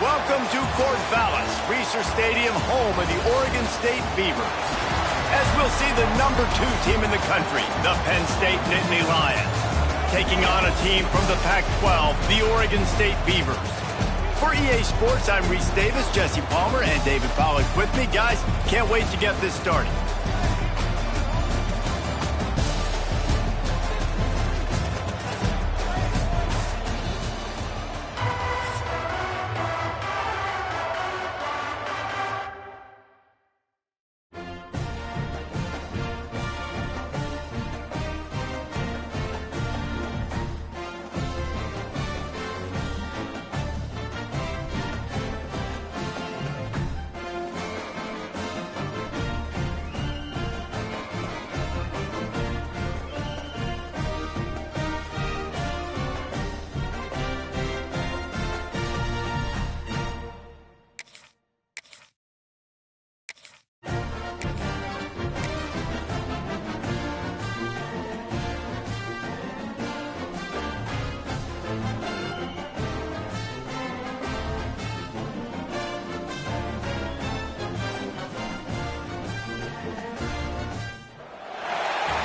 Welcome to Corvallis, Reser Stadium, home of the Oregon State Beavers. As we'll see the #2 team in the country, the Penn State Nittany Lions, taking on a team from the Pac-12, the Oregon State Beavers. For EA Sports, I'm Reese Davis, Jesse Palmer, and David Pollack with me. Guys, can't wait to get this started.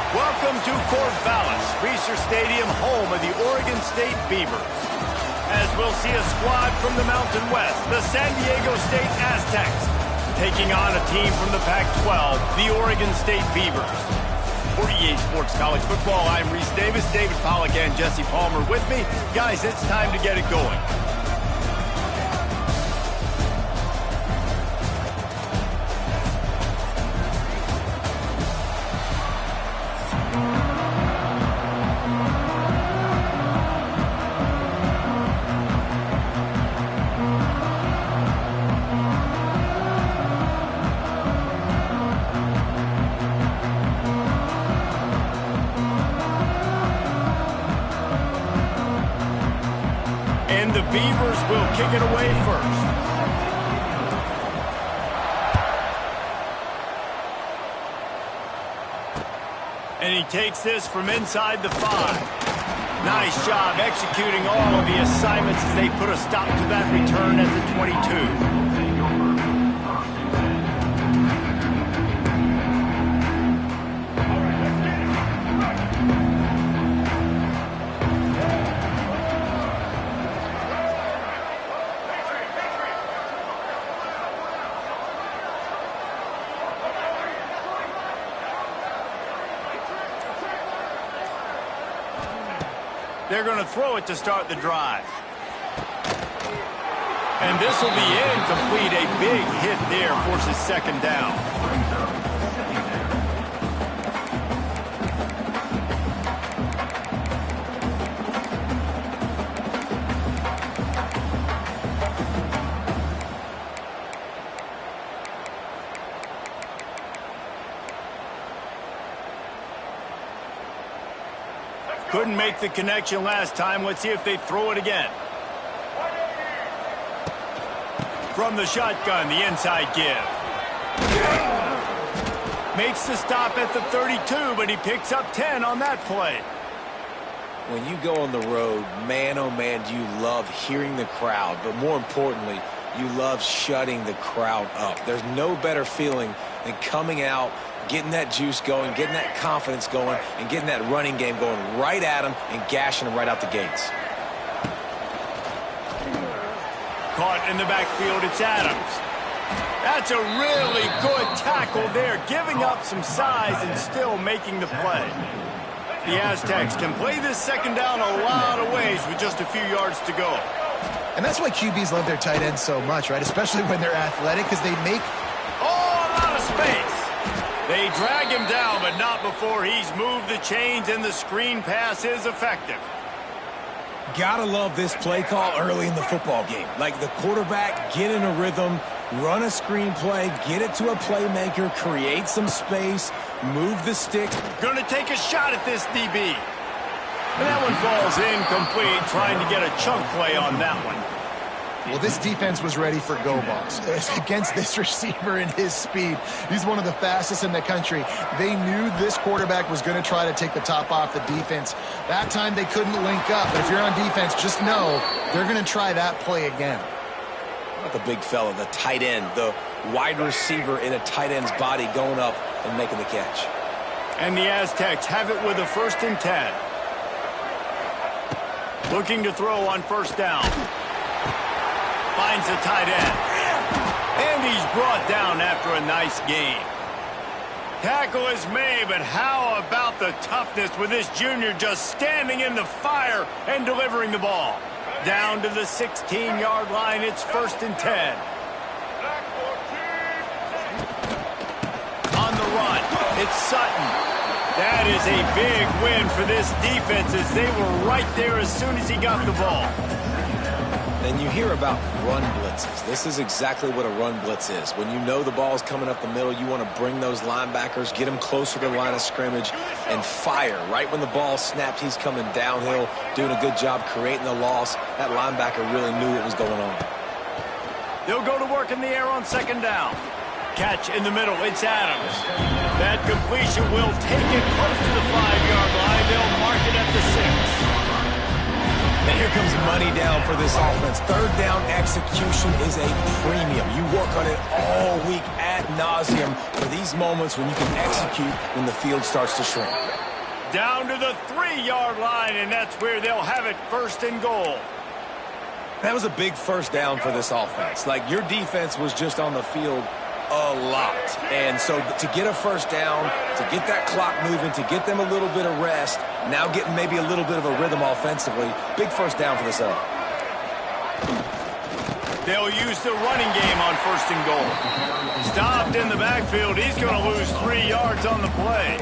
Welcome to Corvallis, Reser Stadium, home of the Oregon State Beavers. As we'll see a squad from the Mountain West, the San Diego State Aztecs, taking on a team from the Pac-12, the Oregon State Beavers. For EA Sports College Football, I'm Reese Davis, David Pollack, and Jesse Palmer with me. Guys, it's time to get it going. And the Beavers will kick it away first. And he takes this from inside the 5. Nice job executing all of the assignments as they put a stop to that return at the 22. They're going to throw it to start the drive. And this will be incomplete. A big hit there forces second down. Couldn't make the connection last time. Let's see if they throw it again. From the shotgun, the inside give. Makes the stop at the 32, but he picks up 10 on that play. When you go on the road, man, oh man, do you love hearing the crowd. But more importantly, you love shutting the crowd up. There's no better feeling than coming out, getting that juice going, getting that confidence going, and getting that running game going right at them and gashing them right out the gates. Caught in the backfield, it's Adams. That's a really good tackle there, giving up some size and still making the play. The Aztecs can play this second down a lot of ways with just a few yards to go. And that's why QBs love their tight ends so much, right? Especially when they're athletic, because they make... Oh, a lot of space. They drag him down, but not before he's moved the chains, and the screen pass is effective. Gotta love this play call early in the football game. Like the quarterback, get in a rhythm, run a screen play, get it to a playmaker, create some space, move the stick. Gonna take a shot at this DB. And that one falls incomplete, trying to get a chunk play on that one. Well, this defense was ready for go balls. Against this receiver and his speed, he's one of the fastest in the country. They knew this quarterback was going to try to take the top off the defense. That time they couldn't link up. But if you're on defense, just know they're going to try that play again. Not the big fella, the tight end, the wide receiver in a tight end's body going up and making the catch. And the Aztecs have it with a 1st and 10. Looking to throw on 1st down. Finds the tight end. And he's brought down after a nice gain. Tackle is made, but how about the toughness with this junior just standing in the fire and delivering the ball? Down to the 16-yard line, it's 1st and 10. On the run, it's Sutton. That is a big win for this defense as they were right there as soon as he got the ball. And you hear about run blitzes. This is exactly what a run blitz is. When you know the ball's coming up the middle, you want to bring those linebackers, get them closer to the line of scrimmage, and fire. Right when the ball snapped, he's coming downhill, doing a good job creating the loss. That linebacker really knew what was going on. They'll go to work in the air on 2nd down. Catch in the middle, it's Adams. That completion will take it close to the 5-yard line. They'll mark it at the 6. And here comes money down for this offense. 3rd down execution is a premium. You work on it all week ad nauseum for these moments when you can execute when the field starts to shrink. Down to the 3-yard line, and that's where they'll have it 1st and goal. That was a big 1st down for this offense. Like, your defense was just on the field a lot. And so to get a 1st down, to get that clock moving, to get them a little bit of rest, now getting maybe a little bit of a rhythm offensively, big 1st down for this up. They'll use the running game on 1st and goal. Stopped in the backfield. He's going to lose 3 yards on the play.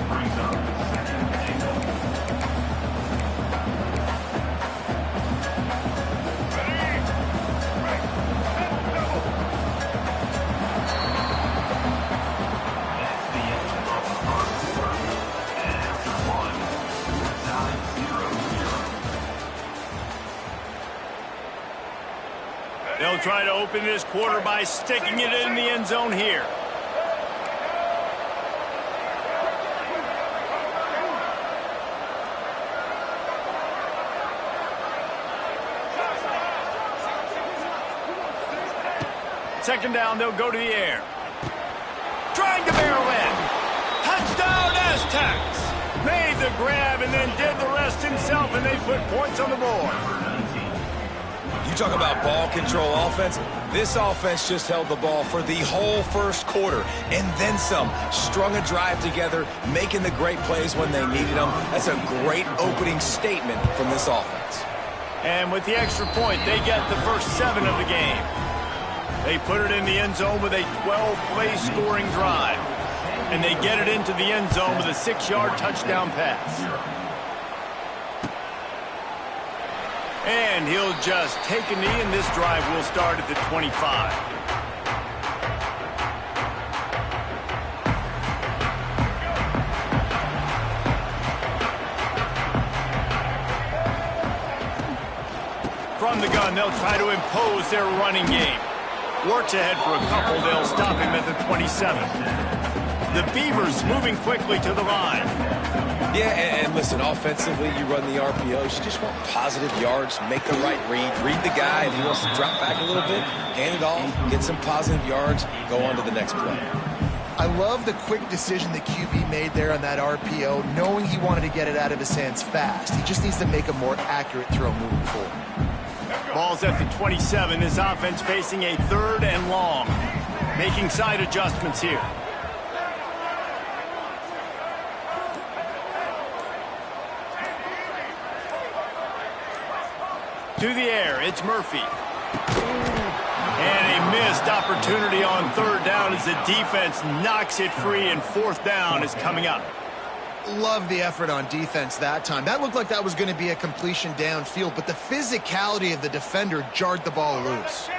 They'll try to open this quarter by sticking it in the end zone here. Second down, they'll go to the air. Trying to barrel in. Touchdown, Aztecs! Made the grab and then did the rest himself, and they put points on the board. You talk about ball control offense. This offense just held the ball for the whole 1st quarter and then some. Strung a drive together, making the great plays when they needed them. That's a great opening statement from this offense. And with the extra point, they get the first 7 of the game. They put it in the end zone with a 12-play scoring drive. And they get it into the end zone with a 6-yard touchdown pass. And he'll just take a knee, and this drive will start at the 25. From the gun, they'll try to impose their running game. Works ahead for a couple. They'll stop him at the 27. The Beavers moving quickly to the line. Yeah, and listen, offensively, you run the RPOs. You just want positive yards, make the right read the guy. If he wants to drop back a little bit, hand it off, get some positive yards, go on to the next play. I love the quick decision the QB made there on that RPO, knowing he wanted to get it out of his hands fast. He just needs to make a more accurate throw moving forward. Ball's at the 27. This offense facing a 3rd and long. Making side adjustments here. To the air, it's Murphy. And a missed opportunity on third down as the defense knocks it free, and fourth down is coming up. Love the effort on defense that time. That looked like that was going to be a completion downfield, but the physicality of the defender jarred the ball loose.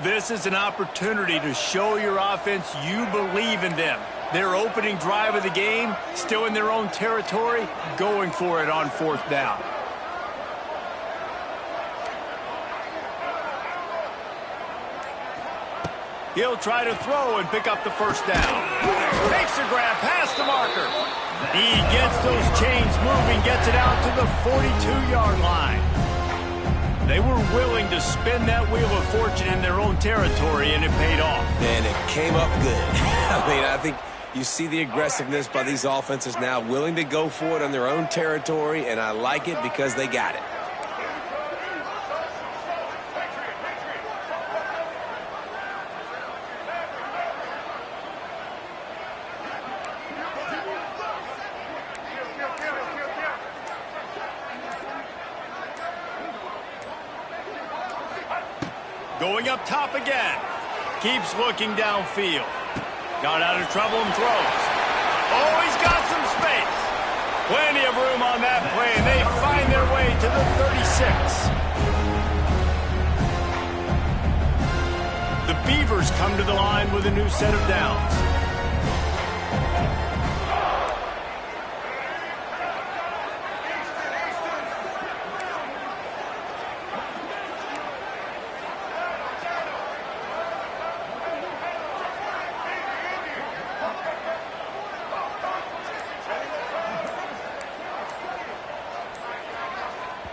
This is an opportunity to show your offense you believe in them. Their opening drive of the game, still in their own territory, going for it on fourth down. He'll try to throw and pick up the first down. Makes a grab past the marker. He gets those chains moving, gets it out to the 42-yard line. They were willing to spin that wheel of fortune in their own territory, and it paid off. And it came up good. I think you see the aggressiveness by these offenses now, willing to go for it on their own territory, and I like it because they got it. Going up top again. Keeps looking downfield. Got out of trouble and throws. Oh, he's got some space. Plenty of room on that play, and they find their way to the 36. The Beavers come to the line with a new set of downs.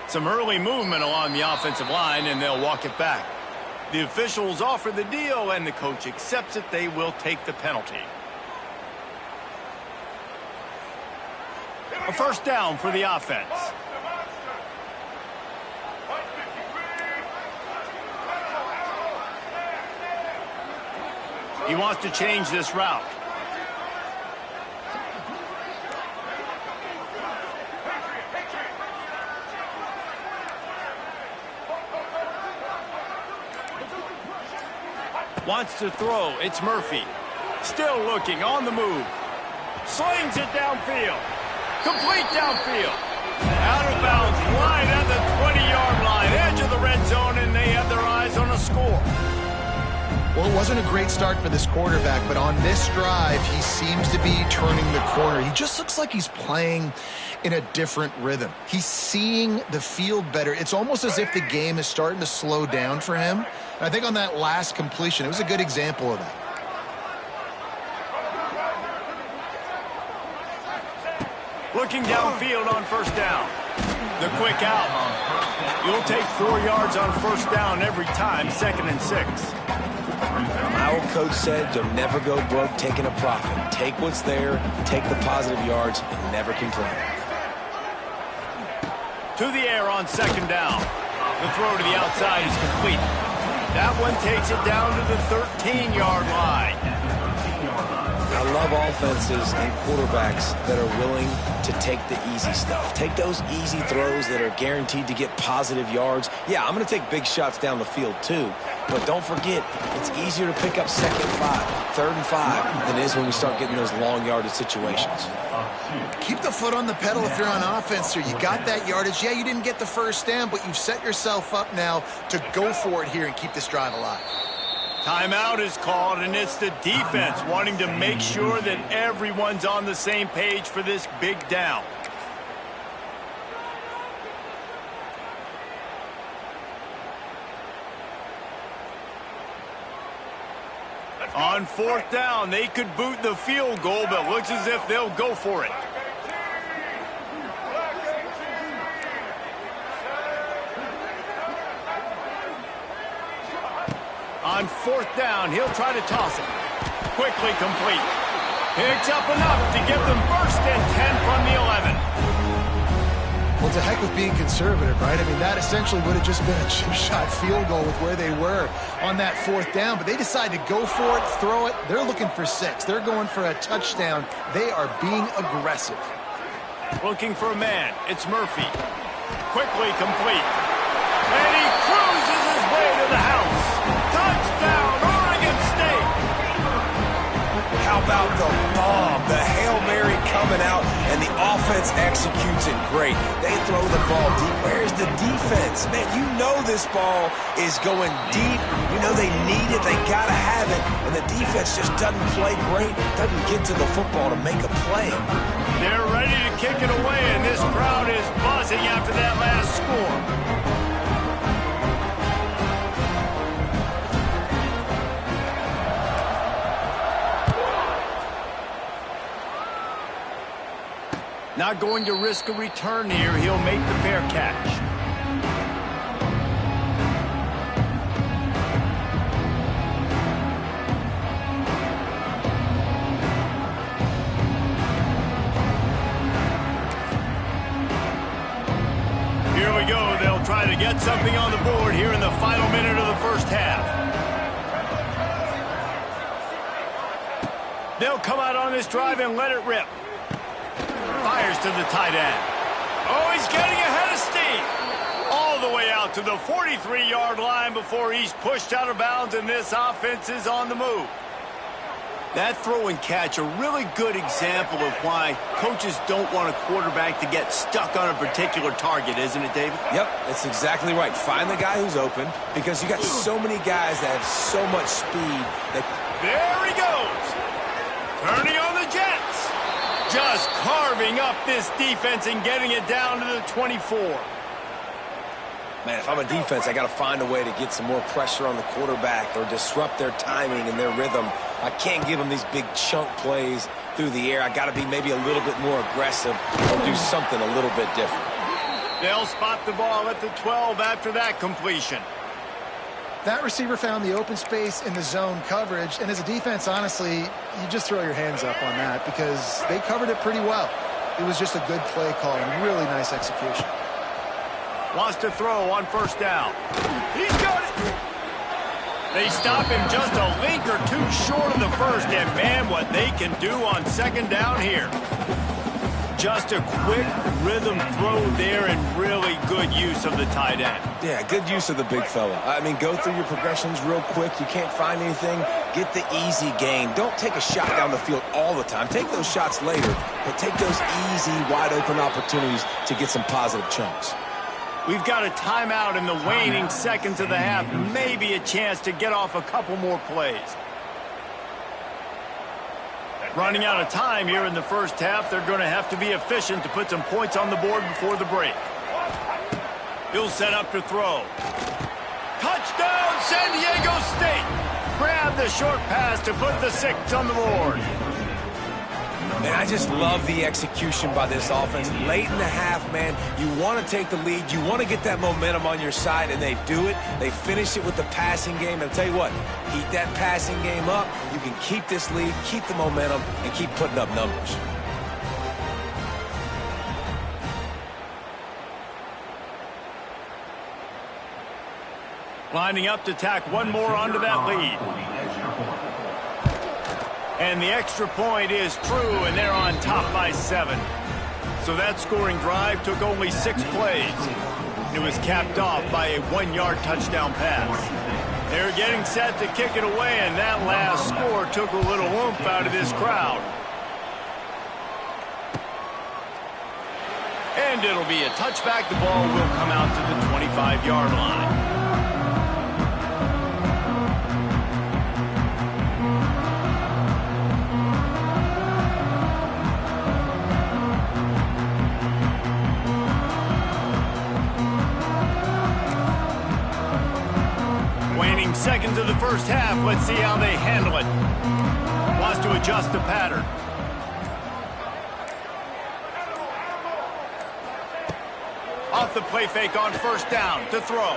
Some early movement along the offensive line, and they'll walk it back. The officials offer the deal, and the coach accepts it. They will take the penalty. A first down for the offense. He wants to change this route. Wants to throw. It's Murphy. Still looking on the move. Slings it downfield. Complete downfield. Out of bounds, right at the 20-yard line. Edge of the red zone, and they have their eyes on a score. Well, it wasn't a great start for this quarterback, but on this drive, he seems to be turning the corner. He just looks like he's playing in a different rhythm. He's seeing the field better. It's almost as if the game is starting to slow down for him. And I think on that last completion, it was a good example of that. Looking downfield on first down. The quick out. You'll take 4 yards on first down every time, 2nd and 6. My old coach said you'll never go broke taking a profit. Take what's there, take the positive yards, and never complain. To the air on 2nd down. The throw to the outside is complete. That one takes it down to the 13-yard line. I love offenses and quarterbacks that are willing to take the easy stuff. Take those easy throws that are guaranteed to get positive yards. Yeah, I'm going to take big shots down the field too. But don't forget, it's easier to pick up 2nd and 5, 3rd and 5 than it is when we start getting those long yardage situations. Keep the foot on the pedal if you're on offense here. You got that yardage. Yeah, you didn't get the first down, but you've set yourself up now to go for it here and keep this drive alive. Timeout is called, and it's the defense wanting to make sure that everyone's on the same page for this big down. On 4th down, they could boot the field goal, but looks as if they'll go for it. On 4th down, he'll try to toss it. Quickly complete. Picks up enough to give them 1st and 10 from the 11. Well, to heck with being conservative, right? I mean, that essentially would have just been a chip shot field goal with where they were on that 4th down. But they decided to go for it, throw it. They're looking for 6. They're going for a touchdown. They are being aggressive. Looking for a man. It's Murphy. Quickly complete. And he cruises his way to the house. Touchdown, Oregon State. How about the bomb? The Hail Mary coming out, and the offense executes it great. They throw the ball deep. Where's the defense? Man, you know this ball is going deep. You know they need it. They got to have it. And the defense just doesn't play great, doesn't get to the football to make a play. They're ready to kick it away, and this crowd is buzzing after that last score. Not going to risk a return here. He'll make the fair catch. Here we go. They'll try to get something on the board here in the final minute of the first half. They'll come out on this drive and let it rip. Fires to the tight end. Oh, he's getting ahead of steam. All the way out to the 43-yard line before he's pushed out of bounds, and this offense is on the move. That throw and catch, a really good example of why coaches don't want a quarterback to get stuck on a particular target, isn't it, David? Yep, that's exactly right. Find the guy who's open, because you got so many guys that have so much speed. There he goes. Turning on the Jets. Just carving up this defense and getting it down to the 24. Man, if I'm a defense, I got to find a way to get some more pressure on the quarterback or disrupt their timing and their rhythm. I can't give them these big chunk plays through the air. I got to be maybe a little bit more aggressive or do something a little bit different. They'll spot the ball at the 12 after that completion. That receiver found the open space in the zone coverage, and as a defense, honestly, you just throw your hands up on that because they covered it pretty well. It was just a good play call and really nice execution. Wants to throw on first down. He's got it. They stop him just a link or two short of the first, and man, what they can do on second down here. Just a quick rhythm throw there and really good use of the tight end. Yeah, good use of the big fella. I mean, go through your progressions real quick. You can't find anything. Get the easy gain. Don't take a shot down the field all the time. Take those shots later, but take those easy, wide-open opportunities to get some positive chunks. We've got a timeout in the waning seconds of the half. Maybe a chance to get off a couple more plays. Running out of time here in the first half. They're going to have to be efficient to put some points on the board before the break. He'll set up to throw. Touchdown, San Diego State. Grab the short pass to put the 6 on the board. Man, I just love the execution by this offense. Late in the half, man, you want to take the lead. You want to get that momentum on your side, and they do it. They finish it with the passing game. And I'll tell you what, keep that passing game up. You can keep this lead, keep the momentum, and keep putting up numbers. Lining up to tack one more onto that lead. And the extra point is true, and they're on top by 7. So that scoring drive took only 6 plays. It was capped off by a 1-yard touchdown pass. They're getting set to kick it away, and that last score took a little oomph out of this crowd. And it'll be a touchback. The ball will come out to the 25-yard line. Seconds of the first half. Let's see how they handle it. Wants to adjust the pattern. Off the play fake on first down to throw.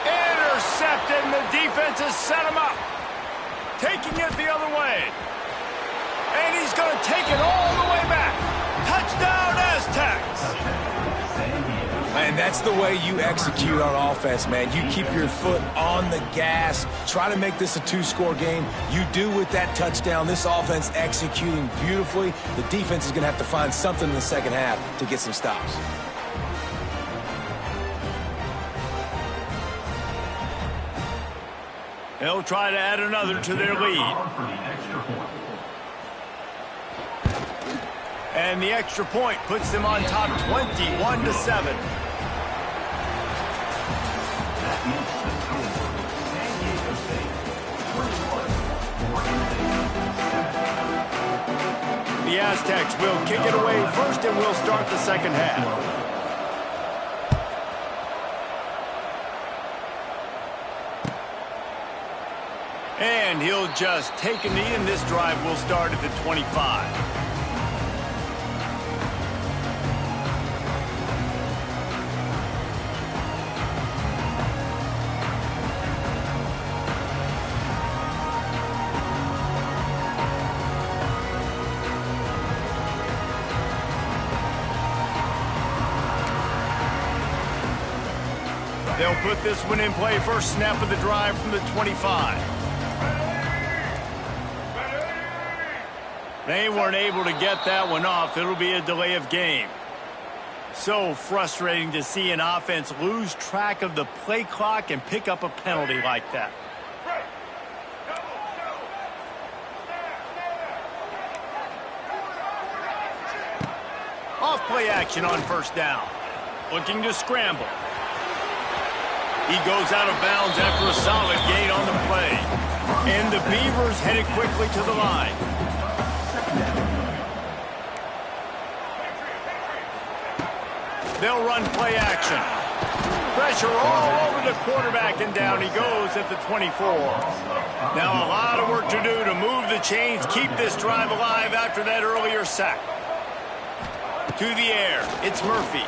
Intercepted, and the defense has set him up. Taking it the other way. And he's going to take it all the way back. Touchdown, Aztecs. And that's the way you execute on offense, man. You keep your foot on the gas. Try to make this a 2-score game. You do with that touchdown. This offense executing beautifully. The defense is going to have to find something in the second half to get some stops. They'll try to add another to their lead. And the extra point puts them on top 21-7. The Aztecs will kick it away first and will start the second half. And he'll just take a knee, and this drive will start at the 25. They'll put this one in play. First snap of the drive from the 25. They weren't able to get that one off. It'll be a delay of game. So frustrating to see an offense lose track of the play clock and pick up a penalty like that. Off play action on first down. Looking to scramble. He goes out of bounds after a solid gain on the play. And the Beavers headed quickly to the line. They'll run play action. Pressure all over the quarterback, and down he goes at the 24. Now a lot of work to do to move the chains, keep this drive alive after that earlier sack. To the air, it's Murphy.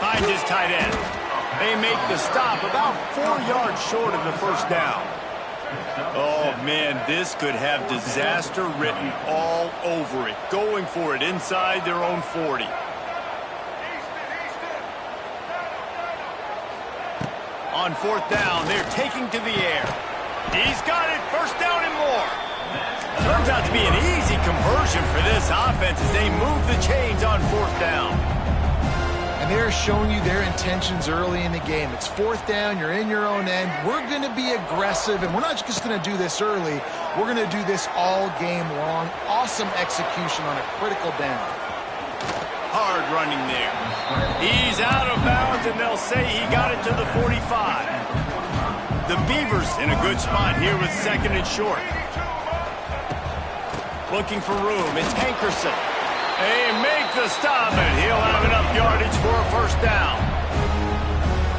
Finds his tight end. They make the stop about 4 yards short of the first down. Oh, man, this could have disaster written all over it. Going for it inside their own 40. On fourth down, they're taking to the air. He's got it, first down and more. Turns out to be an easy conversion for this offense as they move the chains on fourth down. And they're showing you their intentions early in the game. It's fourth down, you're in your own end. We're going to be aggressive, and we're not just going to do this early. We're going to do this all game long. Awesome execution on a critical down. Hard running there. He's out of bounds, and they'll say he got it to the 45. The Beavers in a good spot here with second and short. Looking for room, it's Hankerson. They make the stop, and he'll have enough yardage for a first down.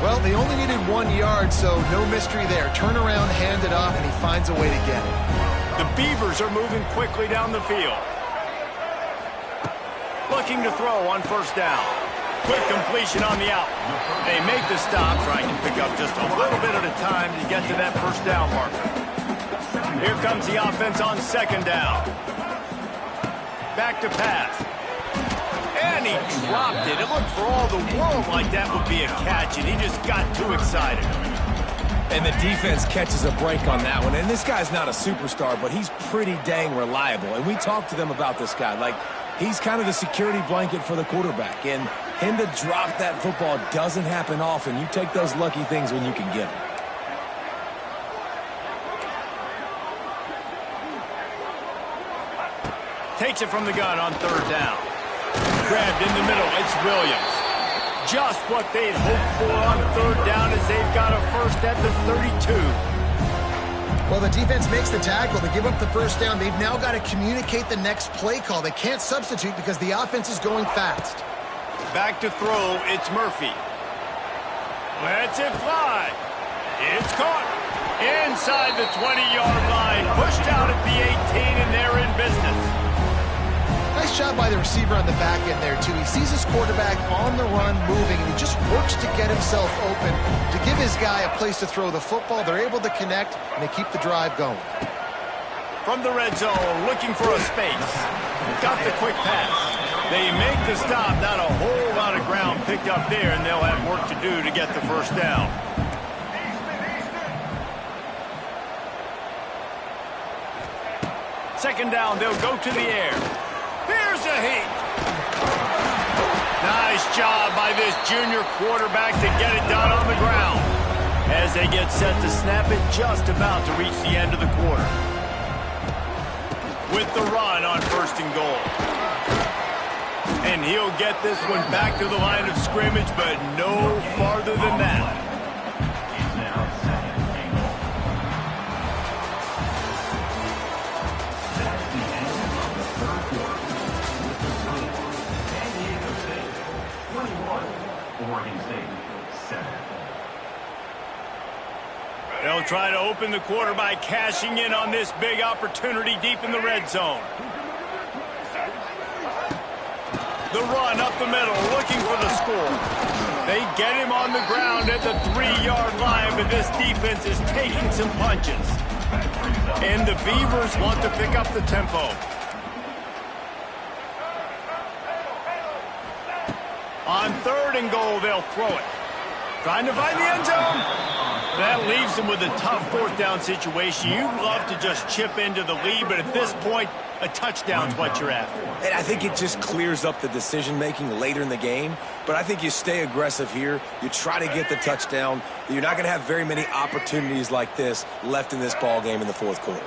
Well, they only needed 1 yard, so no mystery there. Turn around, hand it off, and he finds a way to get it. The Beavers are moving quickly down the field. Looking to throw on first down. Quick completion on the out. They make the stop, trying to pick up just a little bit at a time to get to that first down marker. Here comes the offense on second down. Back to pass. And he dropped it. It looked for all the world like that would be a catch, and he just got too excited. And the defense catches a break on that one. And this guy's not a superstar, but he's pretty dang reliable. And we talked to them about this guy. Like, he's kind of the security blanket for the quarterback. And him to drop that football doesn't happen often. You take those lucky things when you can get them. Takes it from the gun on third down. Grabbed in the middle, it's Williams. Just what they'd hoped for on third down as they've got a first at the 32. Well, the defense makes the tackle. They give up the first down. They've now got to communicate the next play call. They can't substitute because the offense is going fast. Back to throw, it's Murphy. Lets it fly. It's caught. Inside the 20-yard line. Pushed out at the 18, and they're in business. Nice job by the receiver on the back end there, too. He sees his quarterback on the run moving, and he just works to get himself open to give his guy a place to throw the football. They're able to connect, and they keep the drive going. From the red zone, looking for a space. Got the quick pass. They make the stop. Not a whole lot of ground picked up there, and they'll have work to do to get the first down. Second down, they'll go to the air. Here's a heat. Nice job by this junior quarterback to get it done on the ground. as they get set to snap it just about to reach the end of the quarter. With the run on 1st and goal. And he'll get this one back to the line of scrimmage, but no farther than that. They'll try to open the quarter by cashing in on this big opportunity deep in the red zone. The run up the middle, looking for the score. They get him on the ground at the 3-yard line, but this defense is taking some punches. And the Beavers want to pick up the tempo. On 3rd and goal, they'll throw it. Trying to find the end zone. That leaves them with a tough 4th down situation. You'd love to just chip into the lead, but at this point, a touchdown's what you're after. And I think it just clears up the decision-making later in the game. But I think you stay aggressive here. You try to get the touchdown. You're not going to have very many opportunities like this left in this ball game in the 4th quarter.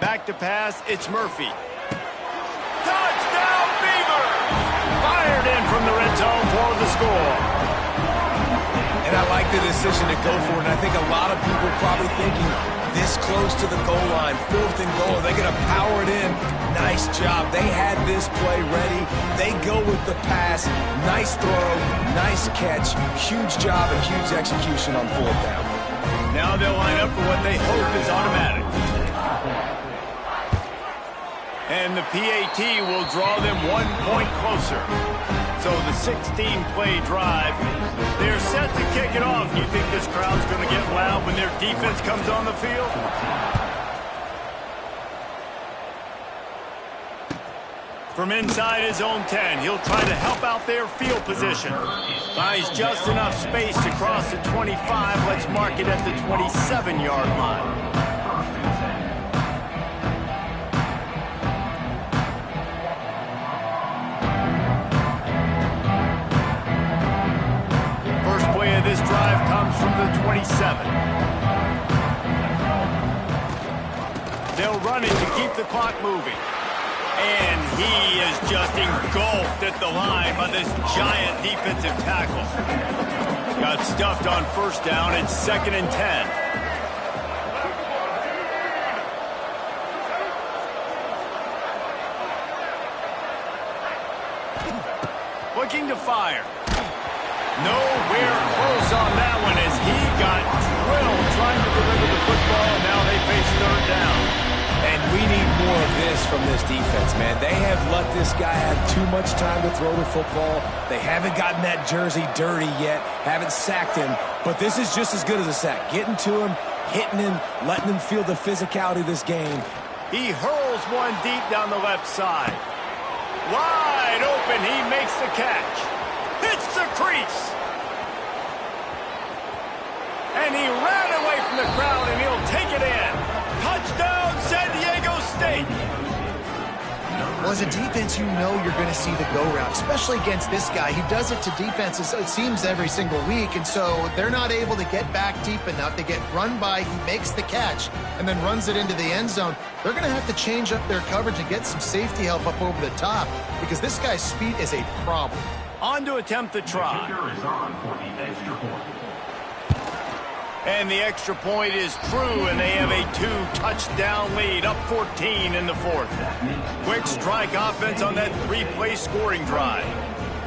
Back to pass, it's Murphy. Touchdown, Beavers! Fired in from the red zone for the score. And I like the decision to go for it. And I think a lot of people probably thinking this close to the goal line, 4th and goal, are they going to power it in? Nice job. They had this play ready. They go with the pass. Nice throw, nice catch. Huge job and huge execution on 4th down. Now they'll line up for what they hope is automatic. And the PAT will draw them 1 point closer. So the 16-play drive, they're set to kick it off. You think this crowd's going to get loud when their defense comes on the field? From inside his own 10, he'll try to help out their field position. Buys just enough space to cross the 25. Let's mark it at the 27-yard line. This drive comes from the 27. They'll run it to keep the clock moving. And he is just engulfed at the line by this giant defensive tackle. Got stuffed on 1st down. It's 2nd and 10. Looking to fire. Nowhere close on that one as he got drilled trying to deliver the football. Now they face 3rd down. And we need more of this from this defense, man. They have let this guy have too much time to throw the football. They haven't gotten that jersey dirty yet, haven't sacked him. But this is just as good as a sack. Getting to him, hitting him, letting him feel the physicality of this game. He hurls one deep down the left side. Wide open, he makes the catch. Hits the crease. And he ran away from the crowd, and he'll take it in. Touchdown, San Diego State. Well, as a defense, you know you're going to see the go route, especially against this guy. He does it to defenses, it seems, every single week, and so they're not able to get back deep enough. They get run by, he makes the catch, and then runs it into the end zone. They're going to have to change up their coverage and get some safety help up over the top because this guy's speed is a problem. On to attempt the try. And the extra point is true, and they have a 2-touchdown lead, up 14 in the 4th. Quick strike offense on that 3-play scoring drive.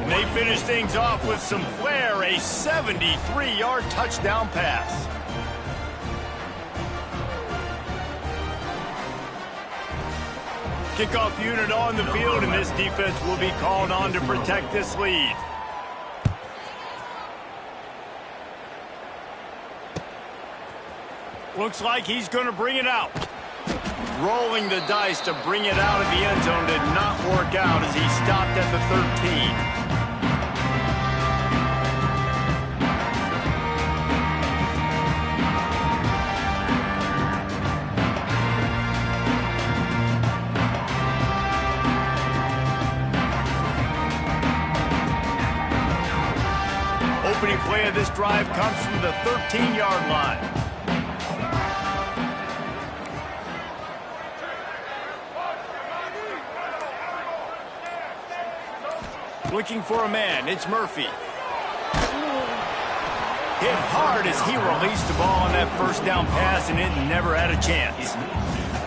And they finish things off with some flair, a 73-yard touchdown pass. Kickoff unit on the field, and this defense will be called on to protect this lead. Looks like he's going to bring it out. Rolling the dice to bring it out of the end zone did not work out as he stopped at the 13. opening play of this drive comes from the 13-yard line. Looking for a man, it's Murphy. Hit hard as he released the ball on that first down pass, and it never had a chance.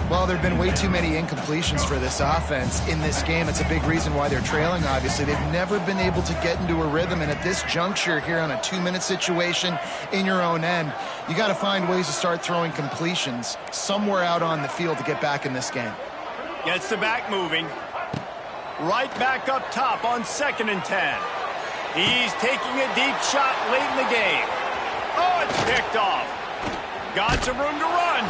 Well, there have been way too many incompletions for this offense in this game. It's a big reason why they're trailing, obviously. They've never been able to get into a rhythm, and at this juncture here on a 2-minute situation in your own end, you got to find ways to start throwing completions somewhere out on the field to get back in this game. Gets the back moving. Right back up top on 2nd and 10. He's taking a deep shot late in the game. Oh, it's picked off. Got some room to run.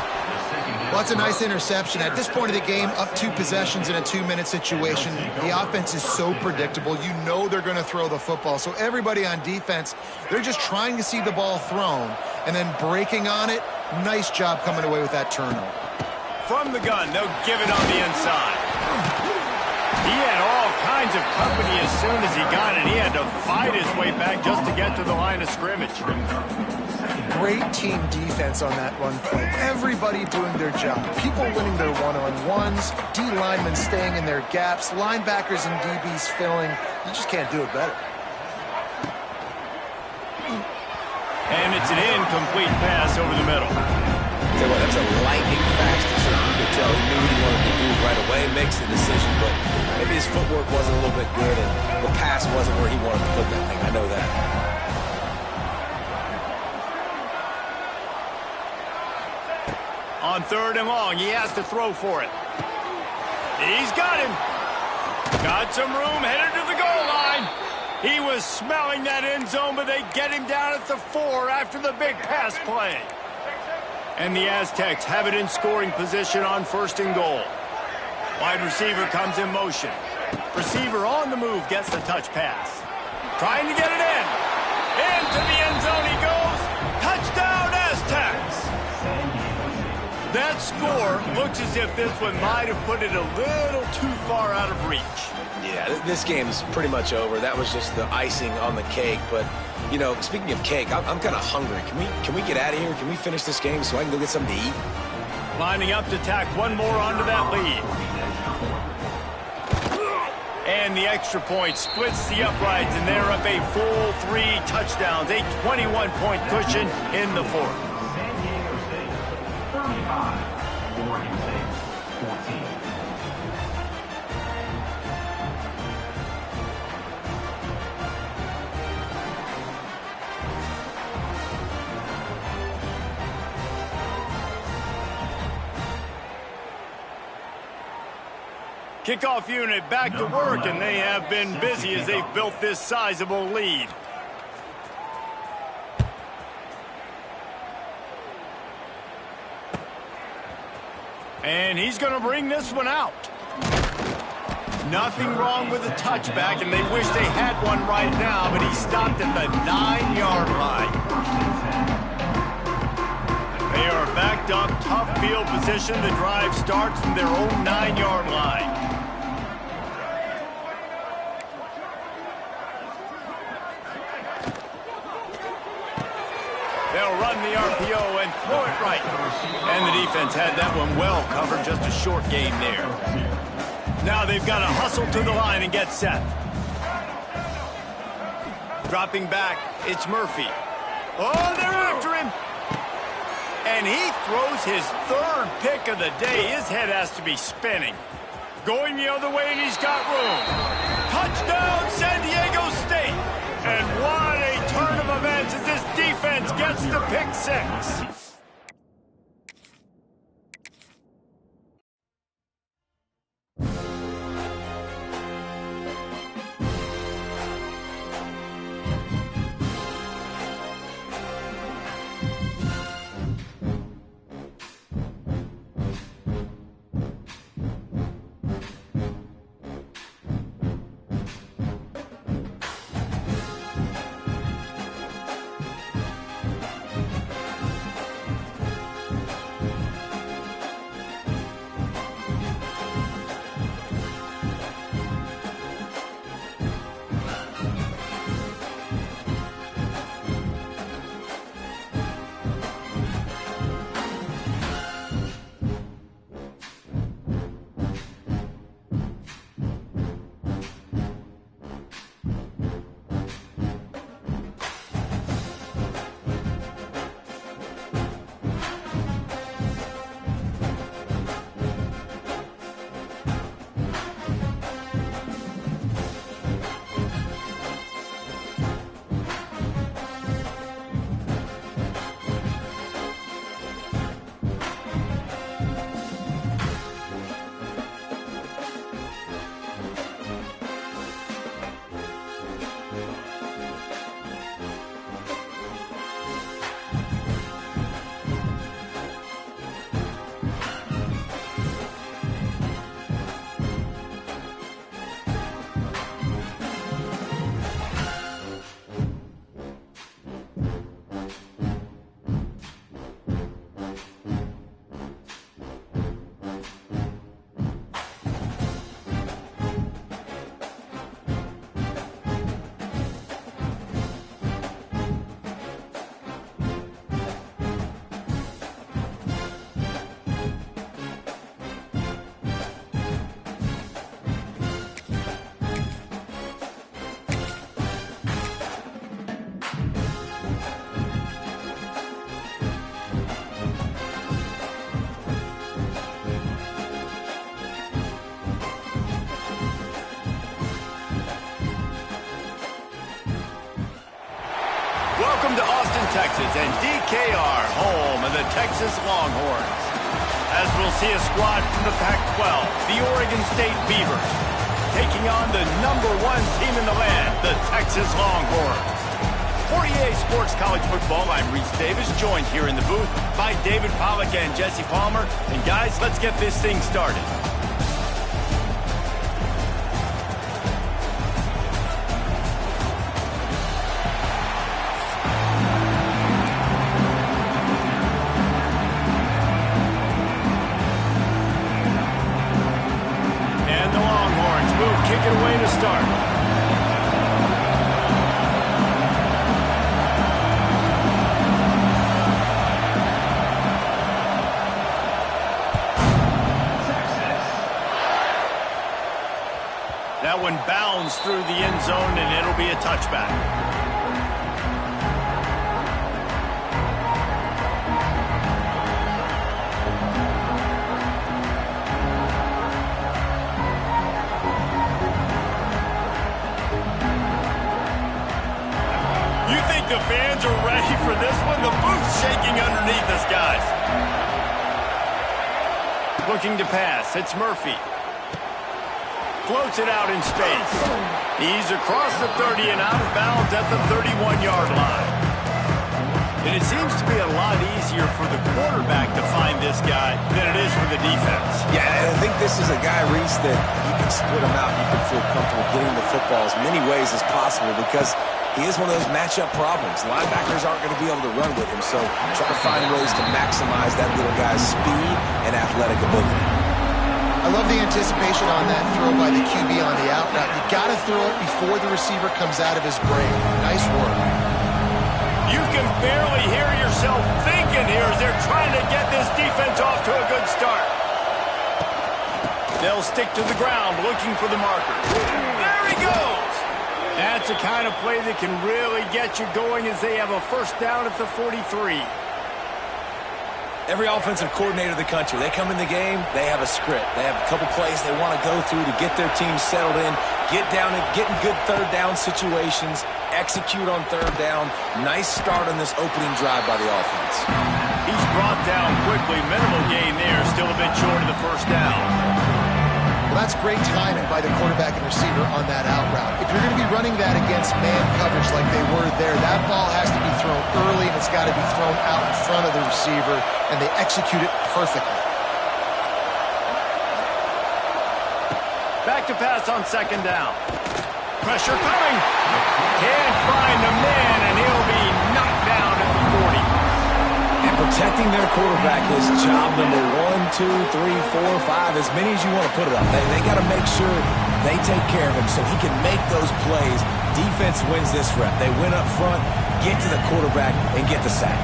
Well, that's a nice interception. At this point of the game, up 2 possessions in a 2-minute situation, the offense is so predictable. You know they're going to throw the football. So everybody on defense, they're just trying to see the ball thrown and then breaking on it. Nice job coming away with that turnover. From the gun, they'll give it on the inside. He had all kinds of company as soon as he got it. He had to fight his way back just to get to the line of scrimmage. Great team defense on that run play. Everybody doing their job. People winning their one-on-ones, D linemen staying in their gaps, linebackers and DBs filling. You just can't do it better. And it's an incomplete pass over the middle. Tell you what, that's a lightning fast decision. You could tell he knew what he wanted to do right away, makes the decision, but maybe his footwork wasn't a little bit good and the pass wasn't where he wanted to put that thing. I know that. On 3rd and long, he has to throw for it. He's got him. Got some room, headed to the goal line. He was smelling that end zone, but they get him down at the 4 after the big pass play. And the Aztecs have it in scoring position on 1st and goal. Wide receiver comes in motion. Receiver on the move gets the touch pass. Trying to get it in. Into the end zone he goes. Touchdown, Aztecs! That score looks as if this one might have put it a little too far out of reach. Yeah, this game's pretty much over. That was just the icing on the cake, but you know, speaking of cake, I'm kind of hungry. Can we get out of here? Can we finish this game so I can go get something to eat? Lining up to tack one more onto that lead. And the extra point splits the uprights, and they're up a full 3 touchdowns, a 21-point cushion in the 4th. Kickoff unit back to work, and they have been busy as they've built this sizable lead. And he's going to bring this one out. Nothing wrong with the touchback, and they wish they had one right now, but he stopped at the 9-yard line. They are backed up, tough field position. The drive starts from their own 9-yard line. They'll run the RPO and throw it right. And the defense had that one well covered, just a short game there. Now they've got to hustle to the line and get set. Dropping back, it's Murphy. Oh, they're after him. And he throws his 3rd pick of the day. His head has to be spinning. Going the other way, and he's got room. Touchdown, San Diego State. And what a turn of events as this defense gets the pick 6. Welcome to Austin, Texas, and DKR, home of the Texas Longhorns. As we'll see a squad from the Pac-12, the Oregon State Beavers, taking on the #1 team in the land, the Texas Longhorns. For EA Sports College Football, I'm Reese Davis, joined here in the booth by David Pollack and Jesse Palmer. And guys, let's get this thing started. And the Longhorns will kick it away to start. That one bounds through the end zone, and it'll be a touchback. You think the fans are ready for this one? The booth's shaking underneath us, guys. Looking to pass, it's Murphy. Floats it out in space. He's across the 30 and out of bounds at the 31-yard line. And it seems to be a lot easier for the quarterback to find this guy than it is for the defense. Yeah, I think this is a guy, Reese, that you can split him out. You can feel comfortable getting the football as many ways as possible because he is one of those matchup problems. Linebackers aren't going to be able to run with him, so try to find ways to maximize that little guy's speed and athletic ability. I love the anticipation on that throw by the QB on the out route. You got to throw it before the receiver comes out of his break. Nice work. You can barely hear yourself thinking here as they're trying to get this defense off to a good start. They'll stick to the ground looking for the marker. There he goes! That's the kind of play that can really get you going as they have a first down at the 43. Every offensive coordinator in the country, they come in the game, they have a script. They have a couple plays they want to go through to get their team settled in, get down and get in good third down situations, execute on third down. Nice start on this opening drive by the offense. He's brought down quickly. Minimal gain there, still a bit short of the first down. Well, that's great timing by the quarterback and receiver on that out route. If you're going to be running that against man coverage like they were there, that ball has to be thrown early, and it's got to be thrown out in front of the receiver, and they execute it perfectly. Back to pass on second down. Pressure coming. Can't find a man, and he'll be knocked down at the 40. And protecting their quarterback is job number 1, 2, 3, 4, 5, as many as you want to put it up. They got to make sure they take care of him so he can make those plays. Defense wins this rep. They win up front, get to the quarterback, and get the sack.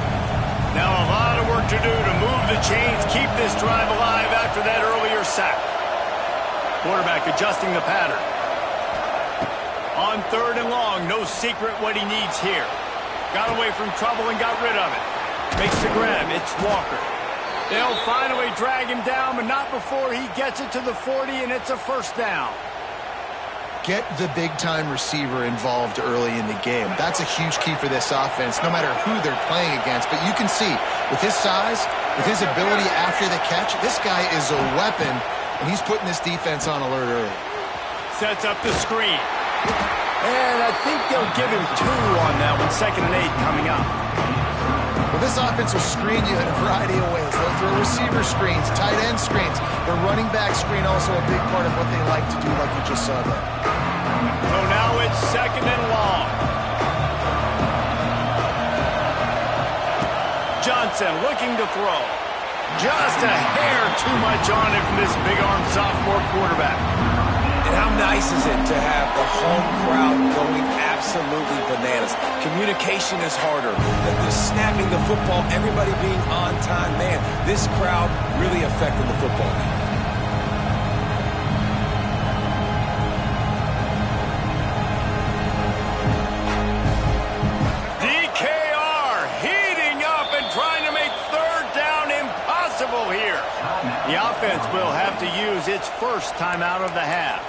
Now a lot of work to do to move the chains, keep this drive alive after that earlier sack. Quarterback adjusting the pattern. On third and long, no secret what he needs here. Got away from trouble and got rid of it. Makes the grab. It's Walker. They'll finally drag him down, but not before he gets it to the 40, and it's a first down. Get the big-time receiver involved early in the game. That's a huge key for this offense, no matter who they're playing against. But you can see, with his size, with his ability after the catch, this guy is a weapon, and he's putting this defense on alert early. Sets up the screen. And I think they'll give him 2 on that one. 2nd and 8 coming up. Well, this offense will screen you in a variety of ways. They'll throw receiver screens, tight end screens. The running back screen also a big part of what they like to do, like you just saw there. So now it's 2nd and long. Johnson looking to throw. Just a hair too much on it from this big-arm sophomore quarterback. And how nice is it to have the home crowd going absolutely bananas? Communication is harder. The snapping the football, everybody being on time. Man, this crowd really affected the football game. DKR heating up and trying to make third down impossible here. The offense will have to use its first timeout of the half.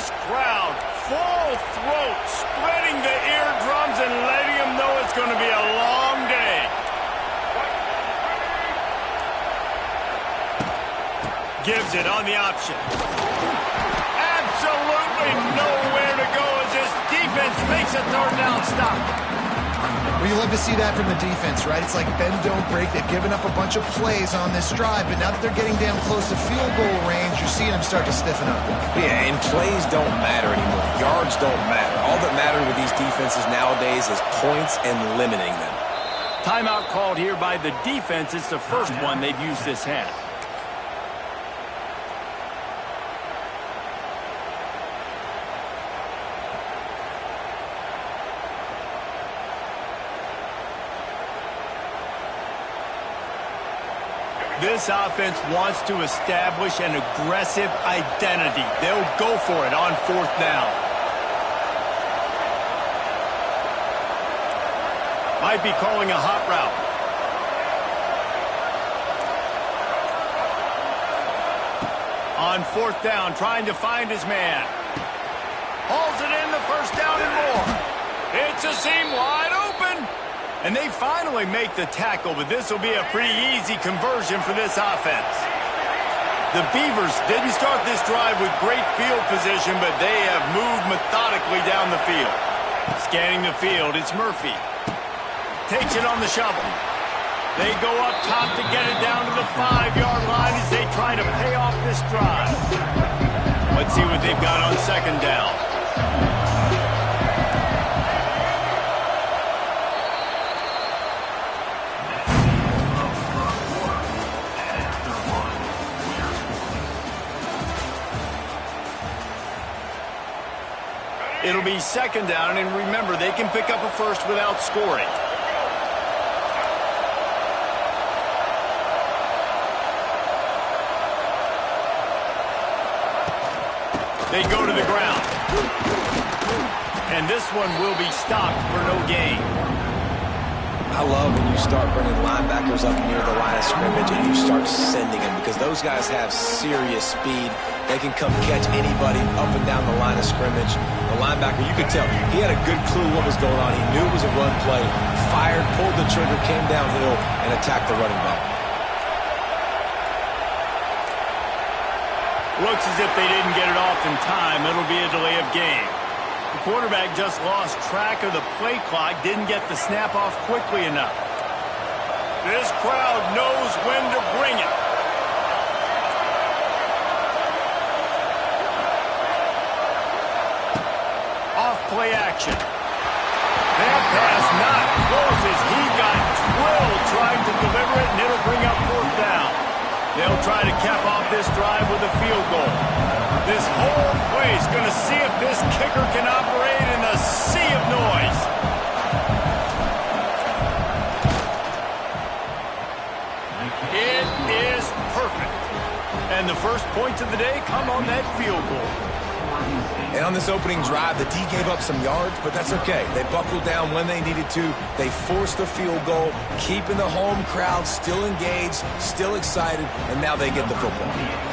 this crowd, full throat, spreading the eardrums and letting them know it's going to be a long day. Gives it on the option. Absolutely nowhere to go as this defense makes a third down stop. Well, you love to see that from the defense, right? It's like bend, don't break. They've given up a bunch of plays on this drive, but now that they're getting damn close to field goal range, you're seeing them start to stiffen up. Yeah, and plays don't matter anymore. Yards don't matter. All that matters with these defenses nowadays is points and limiting them. Timeout called here by the defense. It's the first one they've used this half. This offense wants to establish an aggressive identity. They'll go for it on fourth down. Might be calling a hot route. On fourth down, trying to find his man. Hauls it in, the first down and more. It's a seam wide open. And they finally make the tackle, but this will be a pretty easy conversion for this offense. The Beavers didn't start this drive with great field position, but they have moved methodically down the field. Scanning the field, it's Murphy. Takes it on the shovel. They go up top to get it down to the 5-yard line as they try to pay off this drive. Let's see what they've got on second down. It'll be second down, and remember, they can pick up a first without scoring. They go to the ground. And this one will be stopped for no gain. I love when you start bringing linebackers up near the line of scrimmage and you start sending them, because those guys have serious speed. They can come catch anybody up and down the line of scrimmage. The linebacker, you could tell, he had a good clue what was going on. He knew it was a run play, fired, pulled the trigger, came downhill, and attacked the running back. Looks as if they didn't get it off in time. It'll be a delay of game. The quarterback just lost track of the play clock, didn't get the snap off quickly enough. This crowd knows when to bring it. Off play action. That pass not close as he got drilled trying to deliver it, and it'll bring up fourth down. They'll try to cap off this drive with a field goal. This whole place going to see if this kicker can operate in a sea of noise. It is perfect. And the first points of the day come on that field goal. And on this opening drive, the D gave up some yards, but that's okay. They buckled down when they needed to. They forced the field goal, keeping the home crowd still engaged, still excited, and now they get the football.